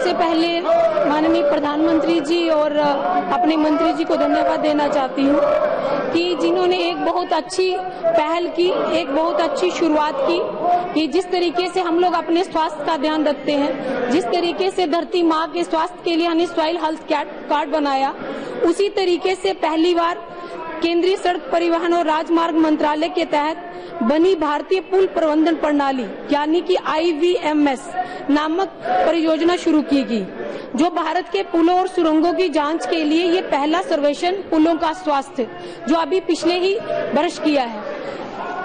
सबसे पहले माननीय प्रधानमंत्री जी और अपने मंत्री जी को धन्यवाद देना चाहती हूँ कि जिन्होंने एक बहुत अच्छी पहल की, एक बहुत अच्छी शुरुआत की कि जिस तरीके से हम लोग अपने स्वास्थ्य का ध्यान रखते हैं, जिस तरीके से धरती माँ के स्वास्थ्य के लिए हमने सॉइल हेल्थ कार्ड बनाया, उसी तरीके से पहली बार केंद्रीय सड़क परिवहन और राजमार्ग मंत्रालय के तहत बनी भारतीय पुल प्रबंधन प्रणाली यानी कि IVMS नामक परियोजना शुरू की गई, जो भारत के पुलों और सुरंगों की जांच के लिए ये पहला सर्वेक्षण पुलों का स्वास्थ्य जो अभी पिछले ही वर्ष किया है।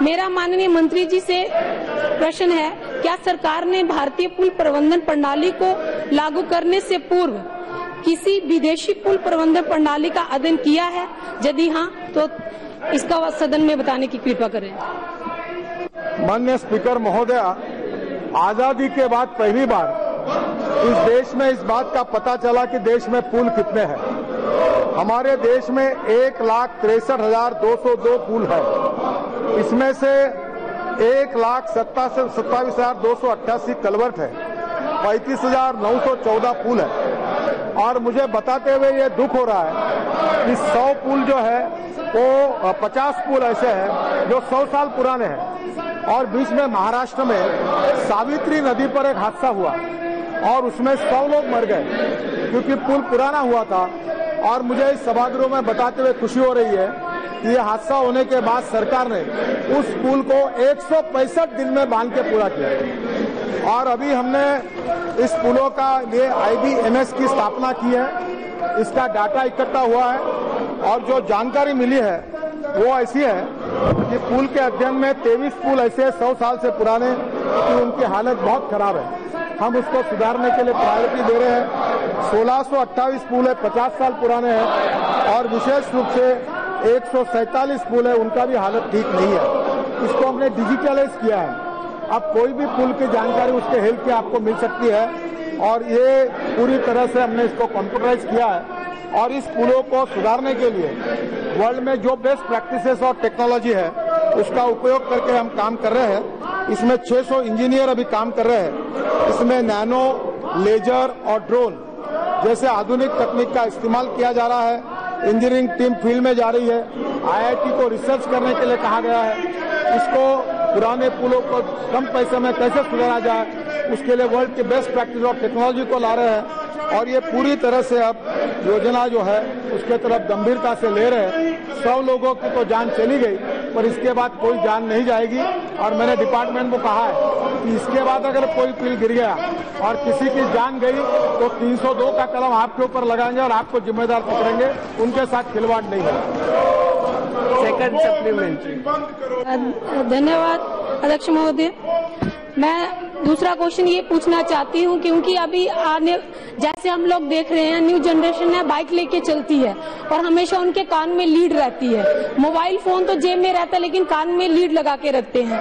मेरा माननीय मंत्री जी से प्रश्न है, क्या सरकार ने भारतीय पुल प्रबंधन प्रणाली को लागू करने से पूर्व किसी विदेशी पुल प्रबंधन प्रणाली का अध्ययन किया है? यदि हाँ, तो इसका सदन में बताने की कृपा करें। माननीय स्पीकर महोदया, आजादी के बाद पहली बार इस देश में इस बात का पता चला कि देश में पुल कितने हैं। हमारे देश में 1,63,202 पुल है। इसमें से 1,27,288 कलवर्ट है, 35,914 पुल है। और मुझे बताते हुए ये दुख हो रहा है कि 100 पुल जो है वो 50 पुल ऐसे हैं जो 100 साल पुराने हैं। और बीच में महाराष्ट्र में सावित्री नदी पर एक हादसा हुआ और उसमें 100 लोग मर गए क्योंकि पुल पुराना हुआ था। और मुझे इस सभागृह में बताते हुए खुशी हो रही है कि ये हादसा होने के बाद सरकार ने उस पुल को 165 दिन में बांध के पूरा किया। और अभी हमने इस पुलों का लिए IVMS की स्थापना की है। इसका डाटा इकट्ठा हुआ है और जो जानकारी मिली है वो ऐसी है कि पुल के अध्ययन में 23 पुल ऐसे 100 साल से पुराने कि उनकी हालत बहुत खराब है। हम उसको सुधारने के लिए प्रायोरिटी दे रहे हैं। 1628 पुल है 50 साल पुराने हैं और विशेष रूप से 147 पुल है, उनका भी हालत ठीक नहीं है। इसको हमने डिजिटलाइज किया है। अब कोई भी पुल की जानकारी उसके हेल्थ की आपको मिल सकती है और ये पूरी तरह से हमने इसको कंप्यूटराइज किया है। और इस पुलों को सुधारने के लिए वर्ल्ड में जो बेस्ट प्रैक्टिसेस और टेक्नोलॉजी है उसका उपयोग करके हम काम कर रहे हैं। इसमें 600 इंजीनियर अभी काम कर रहे हैं। इसमें नैनो, लेजर और ड्रोन जैसे आधुनिक तकनीक का इस्तेमाल किया जा रहा है। इंजीनियरिंग टीम फील्ड में जा रही है। IIT को रिसर्च करने के लिए कहा गया है। इसको पुराने पुलों को कम पैसे में कैसे सुधारा जाए उसके लिए वर्ल्ड के बेस्ट प्रैक्टिस और टेक्नोलॉजी को ला रहे हैं। और ये पूरी तरह से अब योजना जो है उसके तरफ गंभीरता से ले रहे हैं। 100 लोगों की तो जान चली गई पर इसके बाद कोई जान नहीं जाएगी। और मैंने डिपार्टमेंट को कहा है कि इसके बाद अगर कोई पुल गिर गया और किसी की जान गई तो 302 का कलम आपके ऊपर लगाएंगे और आपको जिम्मेदार पकड़ेंगे। उनके साथ खिलवाड़ नहीं है। Second supplementary. धन्यवाद अध्यक्ष महोदय। मैं दूसरा क्वेश्चन ये पूछना चाहती हूँ क्योंकि अभी आने जैसे हम लोग देख रहे हैं न्यू जनरेशन है बाइक लेके चलती है और हमेशा उनके कान में लीड रहती है। मोबाइल फोन तो जेब में रहता है लेकिन कान में लीड लगा के रखते हैं।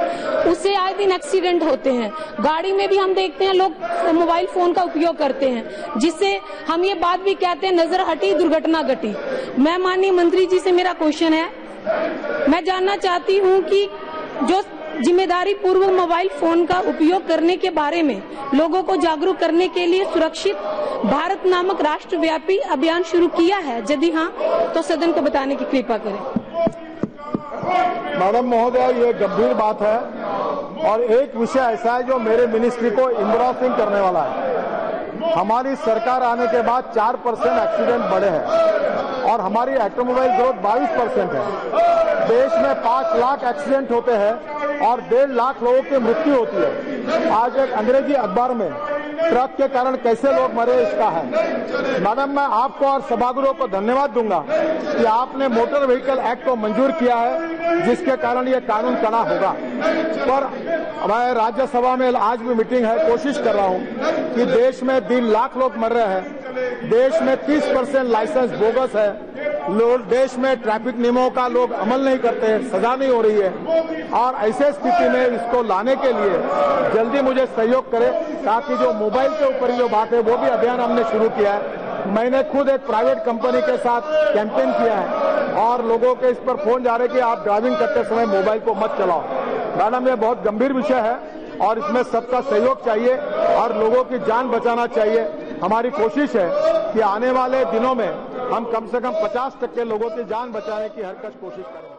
उससे आए दिन एक्सीडेंट होते हैं। गाड़ी में भी हम देखते हैं लोग मोबाइल फोन का उपयोग करते हैं, जिससे हम ये बात भी कहते हैं नजर हटी दुर्घटना घटी। मैं माननीय मंत्री जी से मेरा क्वेश्चन है, मैं जानना चाहती हूँ कि जो जिम्मेदारी पूर्वक मोबाइल फोन का उपयोग करने के बारे में लोगों को जागरूक करने के लिए सुरक्षित भारत नामक राष्ट्रव्यापी अभियान शुरू किया है? यदि हाँ, तो सदन को बताने की कृपा करें। मैडम महोदया, ये गंभीर बात है और एक विषय ऐसा है जो मेरे मिनिस्ट्री को इंब्रॉसिंग करने वाला है। हमारी सरकार आने के बाद 4% एक्सीडेंट बढ़े हैं और हमारी ऑटोमोबाइल ग्रोथ 22% है। देश में 5 लाख एक्सीडेंट होते हैं और 1.5 लाख लोगों की मृत्यु होती है। आज एक अंग्रेजी अखबार में ट्रक के कारण कैसे लोग मरे इसका है। मैडम, मैं आपको और सभागृह को धन्यवाद दूंगा कि आपने मोटर व्हीकल एक्ट को मंजूर किया है, जिसके कारण ये कानून कड़ा होगा। पर हमारे राज्यसभा में आज भी मीटिंग है, कोशिश कर रहा हूँ कि देश में 1.5 लाख लोग मर रहे हैं। देश में 30% लाइसेंस बोगस है। लोग देश में ट्रैफिक नियमों का लोग अमल नहीं करते हैं, सजा नहीं हो रही है। और ऐसे स्थिति में इसको लाने के लिए जल्दी मुझे सहयोग करें ताकि जो मोबाइल के ऊपर जो बात है वो भी अभियान हमने शुरू किया है। मैंने खुद एक प्राइवेट कंपनी के साथ कैंपेन किया है और लोगों के इस पर फोन जा रहे कि आप ड्राइविंग करते समय मोबाइल को मत चलाओ। मैडम, ये बहुत गंभीर विषय है और इसमें सबका सहयोग चाहिए और लोगों की जान बचाना चाहिए। हमारी कोशिश है कि आने वाले दिनों में हम कम से कम 50% लोगों की जान बचाने की हर कश कोशिश करें।